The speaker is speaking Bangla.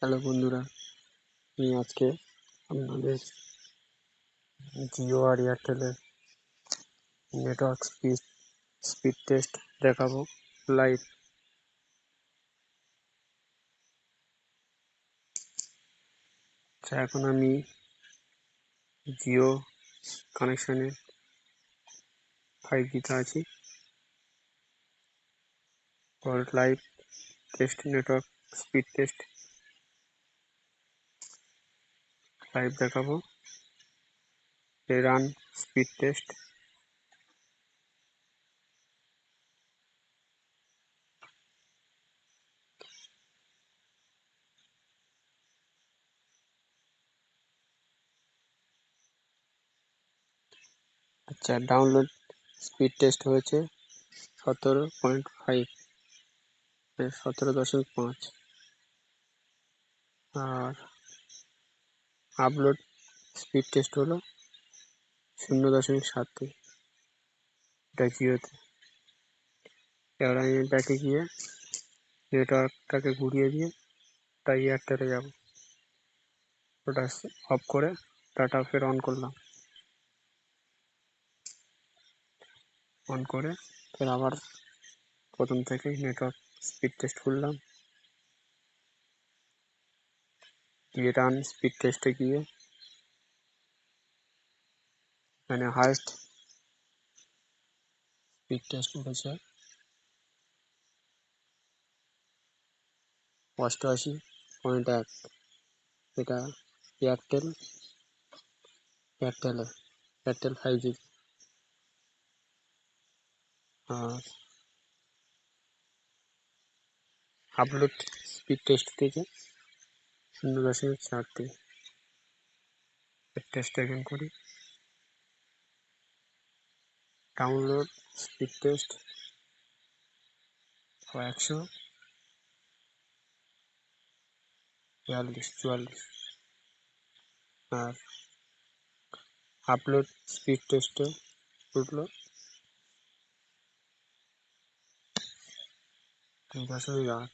হ্যালো বন্ধুরা, আমি আজকে আপনাদের জিও আর এয়ারটেলের নেটওয়ার্ক স্পিড টেস্ট দেখাবো লাইভ। এখন আমি জিও কানেকশানে 5G তে আছি। Live test network speed test live দেখাবো। Run speed test. Download speed test হয়েছে 17.5, 17.5। আর আপলোড স্পিড টেস্ট হলো 0.7। এটা জিওতে। এবার আমি ব্যাকে গিয়ে নেটওয়ার্কটাকে ঘুরিয়ে দিয়ে ওটা এয়ারটেলে যাব। ওটা অফ করে ডাটা ফের অন করলাম। অন করে ফের আবার প্রথম থেকেই নেটওয়ার্ক স্পিড টেস্ট খুললাম। গিয়ে রান স্পিড টেস্টে গিয়ে মানে হাইস্ট স্পিড টেস্ট উঠেছে 88.1। এটা এয়ারটেল 5G। আর আপলোড স্পিড টেস্ট থেকে 0.4। টেস্ট এখন করি। Download speed test 142-44। আর আপলোড স্পিড টেস্টে উঠলো 2.8।